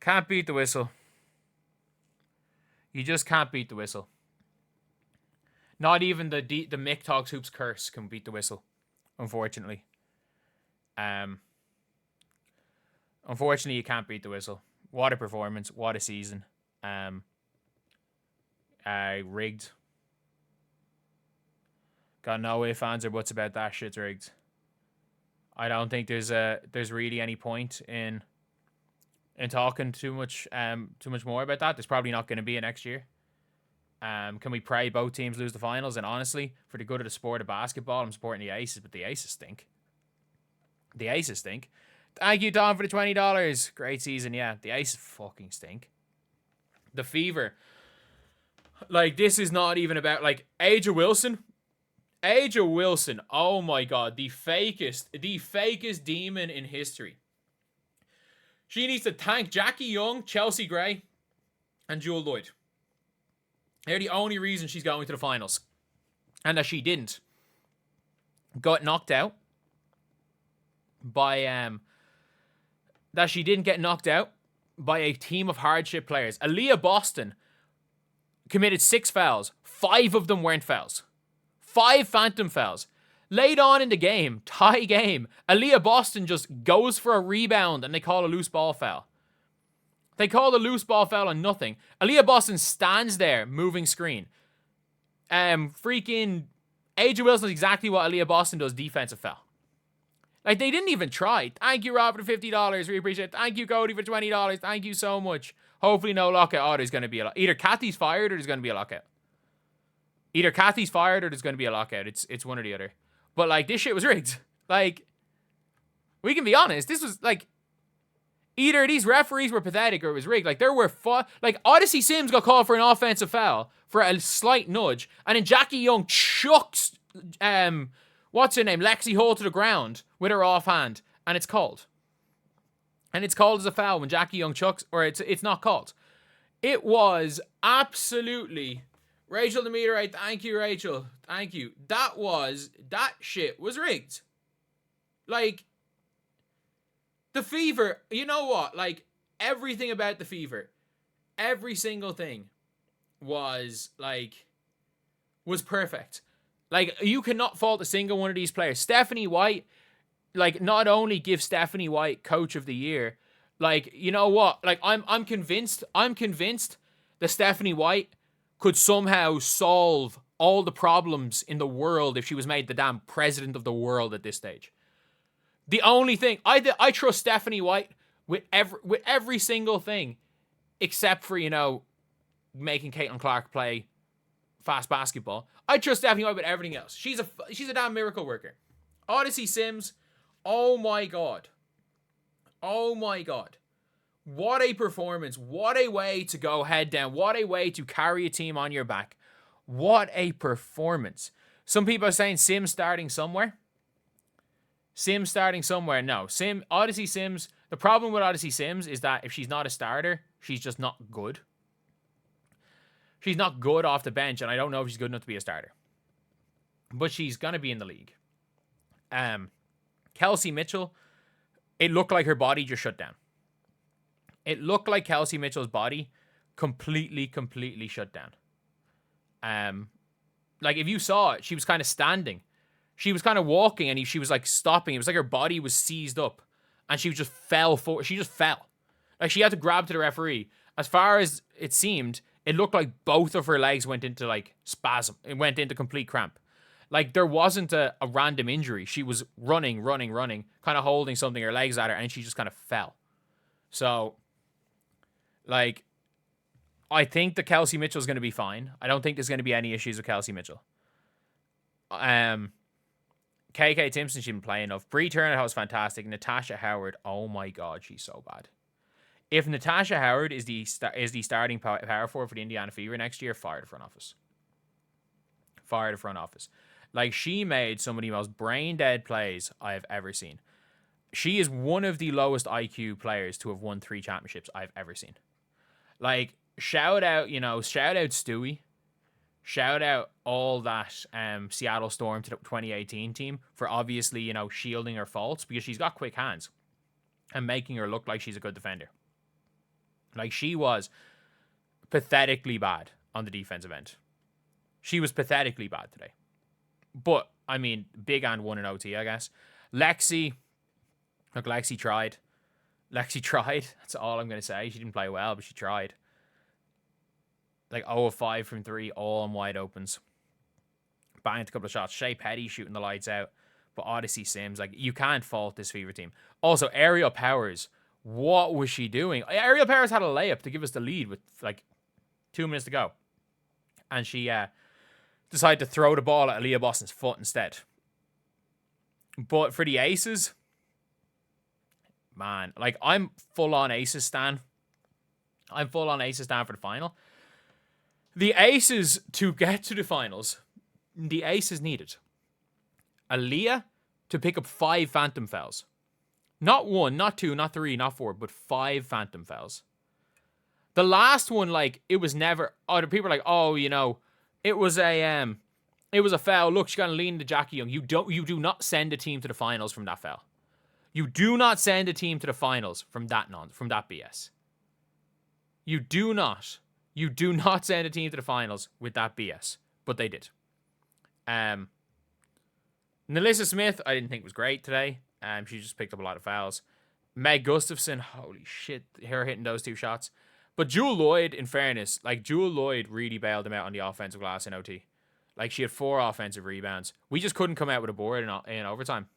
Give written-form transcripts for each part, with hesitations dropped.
Can't beat the whistle. You just can't beat the whistle. Not even the Mick Talks Hoops curse can beat the whistle, unfortunately. Unfortunately, you can't beat the whistle. What a performance. What a season. Rigged. Got no ifs, ands, or buts about that. Shit's rigged. I don't think there's really any point in talking too much more about that. There's probably not going to be a next year. Can we pray both teams lose the finals? And honestly, for the good of the sport of basketball, I'm supporting the Aces, but the Aces stink. The Aces stink. Thank you, Tom, for the $20. Great season, yeah. The Aces fucking stink. The Fever. Like, this is not even about, like, Angel Wilson. Angel Wilson, oh my god, the fakest demon in history. She needs to thank Jackie Young, Chelsea Gray, and Jewel Lloyd. They're the only reason she's going to the finals. And that she didn't. Got knocked out by that she didn't get knocked out by a team of hardship players. Aaliyah Boston committed 6 fouls. 5 of them weren't fouls. 5 phantom fouls. Late on in the game, tie game, Aaliyah Boston just goes for a rebound and they call a loose ball foul. They call a loose ball foul on nothing. Aaliyah Boston stands there, moving screen. Freaking Angel Wilson is exactly what Aaliyah Boston does, defensive foul. Like, they didn't even try. Thank you, Rob, for the $50. We appreciate it. Thank you, Cody, for $20. Thank you so much. Hopefully no lockout. Oh, there's going to be a lockout. Either Kathy's fired or there's going to be a lockout. Either Kathy's fired or there's going to be a lockout. It's one or the other. But, like, this shit was rigged. Like, we can be honest. This was, like, either these referees were pathetic or it was rigged. Like, there were like, Odyssey Sims got called for an offensive foul for a slight nudge. And then Jackie Young chucks, what's her name? Lexi Hall to the ground with her offhand. And it's called. And it's called as a foul when Jackie Young chucks, or it's not called. It was absolutely... Rachel the Meteorite, thank you, Rachel. Thank you. That shit was rigged. Like, the Fever, you know what? Like, everything about the Fever, every single thing was perfect. Like, you cannot fault a single one of these players. Stephanie White, like, not only give Stephanie White Coach of the Year, like, you know what? Like, I'm convinced that Stephanie White could somehow solve all the problems in the world if she was made the damn president of the world at this stage. The only thing, I trust Stephanie White with every single thing, except for, you know, making Caitlin Clark play fast basketball. I trust Stephanie White with everything else. She's a damn miracle worker. Odyssey Sims, oh my god. Oh my god. What a performance. What a way to go head down. What a way to carry a team on your back. What a performance. Some people are saying Sims starting somewhere. Sims starting somewhere. No. Odyssey Sims. The problem with Odyssey Sims is that if she's not a starter, she's just not good. She's not good off the bench, and I don't know if she's good enough to be a starter. But she's going to be in the league. Kelsey Mitchell, it looked like her body just shut down. It looked like Kelsey Mitchell's body completely shut down. Like, if you saw it, she was kind of standing. She was kind of walking, and she was, like, stopping. It was like her body was seized up, and she just fell forward. She just fell. Like, she had to grab to the referee. As far as it seemed, it looked like both of her legs went into, like, spasm. It went into complete cramp. Like, there wasn't a random injury. She was running, kind of holding something, her legs at her, and she just kind of fell. So, like, I think that Kelsey Mitchell's going to be fine. I don't think there's going to be any issues with Kelsey Mitchell. KK Timpson, she's been playing enough. Bree Turner was fantastic. Natasha Howard, oh my god, she's so bad. If Natasha Howard is the starting power forward for the Indiana Fever next year, fire the front office. Fire the front office. Like, she made some of the most brain-dead plays I have ever seen. She is one of the lowest IQ players to have won 3 championships I've ever seen. Like, shout out Stewie. Shout out all that Seattle Storm to the 2018 team for obviously, you know, shielding her faults, because she's got quick hands and making her look like she's a good defender. Like, she was pathetically bad on the defensive end. She was pathetically bad today. But, I mean, Big Ant won in OT, I guess. Lexi tried. Lexi tried. That's all I'm going to say. She didn't play well, but she tried. Like, 0 of 5 from 3, all on wide opens. Banged a couple of shots. Shea Petty shooting the lights out. But Odyssey Sims, like, you can't fault this Fever team. Also, Ariel Powers, what was she doing? Ariel Powers had a layup to give us the lead with, like, 2 minutes to go. And she decided to throw the ball at Aaliyah Boston's foot instead. But for the Aces, man, like, I'm full-on Aces stan. I'm full-on Aces stan for the final. The Aces, to get to the finals, the Aces needed Aaliyah to pick up 5 phantom fouls. Not 1, not 2, not 3, not 4, but 5 phantom fouls. The last one, like, it was never... Other people are like, oh, you know, it was a foul. Look, she got to lean to Jackie Young. You do not send a team to the finals from that foul. You do not send a team to the finals from that BS. You do not send a team to the finals with that BS. But they did. Nalissa Smith, I didn't think was great today. She just picked up a lot of fouls. Meg Gustafson, holy shit, her hitting those 2 shots. But Jewel Lloyd, in fairness, like, Jewel Lloyd really bailed them out on the offensive glass in OT. Like, she had 4 offensive rebounds. We just couldn't come out with a board in overtime.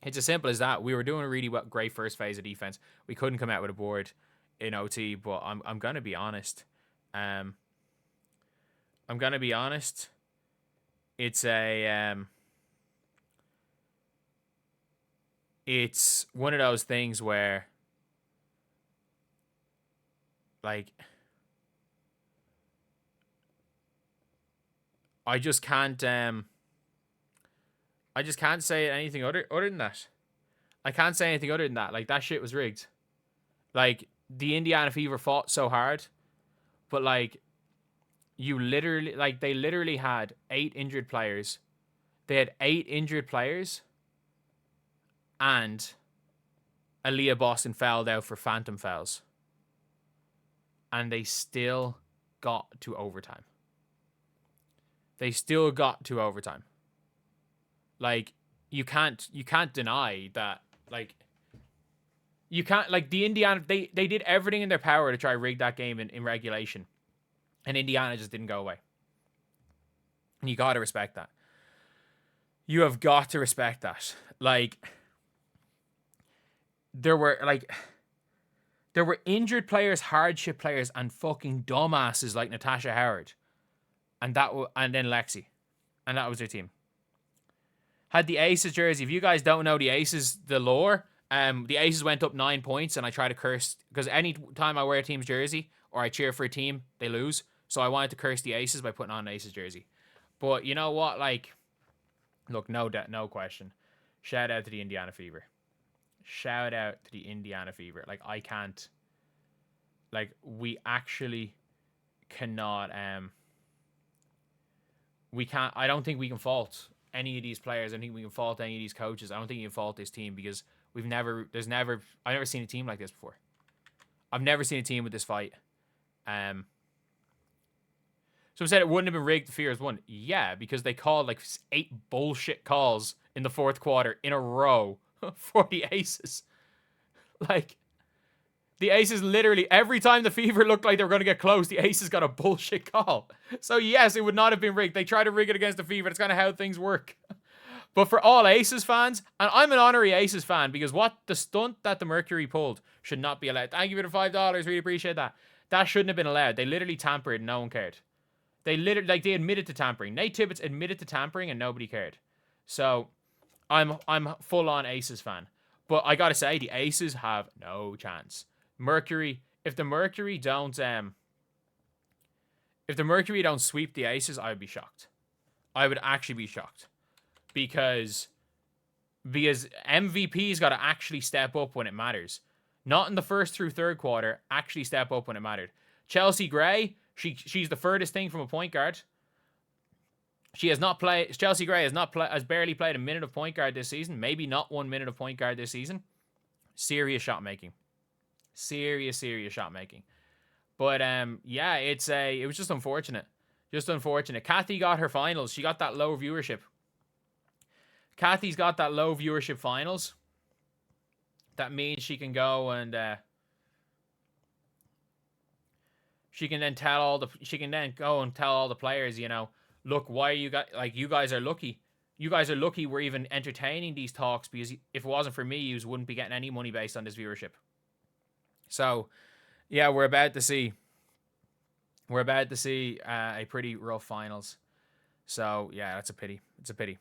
It's as simple as that. We were doing a really great first phase of defense. We couldn't come out with a board in OT, but I'm going to be honest. I'm going to be honest. It's it's one of those things where, like, I just can't say anything other than that. I can't say anything other than that. Like, that shit was rigged. Like, the Indiana Fever fought so hard, but, like, they literally had 8 injured players. They had 8 injured players, and Aaliyah Boston fouled out for phantom fouls. And they still got to overtime. Like, you can't deny that. Like, you can't, like, the Indiana, they did everything in their power to try to rig that game in regulation. And Indiana just didn't go away. And you got to respect that. You have got to respect that. Like, there were injured players, hardship players, and fucking dumbasses like Natasha Howard. And then Lexi. And that was their team. Had the Aces jersey. If you guys don't know the Aces, the lore, the Aces went up 9 points, and I try to curse, because any time I wear a team's jersey or I cheer for a team, they lose. So I wanted to curse the Aces by putting on an Aces jersey. But you know what? Like, look, no question. Shout out to the Indiana Fever. Shout out to the Indiana Fever. Like, I can't. Like, we actually cannot. We can't. I don't think we can fault any of these players. I don't think we can fault any of these coaches. I don't think you can fault this team, because I've never seen a team like this before. I've never seen a team with this fight. Someone said it wouldn't have been rigged. The Fears won. Yeah, because they called like 8 bullshit calls in the 4th quarter in a row for the Aces. Like, the Aces literally, every time the Fever looked like they were going to get close, the Aces got a bullshit call. So yes, it would not have been rigged. They tried to rig it against the Fever. That's kind of how things work. But for all Aces fans, and I'm an honorary Aces fan, because what the stunt that the Mercury pulled should not be allowed. Thank you for the $5. Really appreciate that. That shouldn't have been allowed. They literally tampered and no one cared. They admitted to tampering. Nate Tibbetts admitted to tampering and nobody cared. So I'm full on Aces fan. But I gotta say, the Aces have no chance. Mercury, if the Mercury don't sweep the Aces, I would be shocked. I would actually be shocked. Because MVP's got to actually step up when it matters. Not in the 1st through 3rd quarter, actually step up when it mattered. Chelsea Gray, she's the furthest thing from a point guard. Chelsea Gray has barely played a minute of point guard this season. Maybe not 1 minute of point guard this season. Serious shot making. Serious shot making. But yeah, it was just unfortunate. Just unfortunate. Kathy got her finals. She got that low viewership. Kathy's got that low viewership finals. That means she can go and she can then go and tell all the players, you know, look, why you guys are lucky. You guys are lucky we're even entertaining these talks, because if it wasn't for me, you wouldn't be getting any money based on this viewership. So, yeah, we're about to see a pretty rough finals. So, yeah, that's a pity. It's a pity.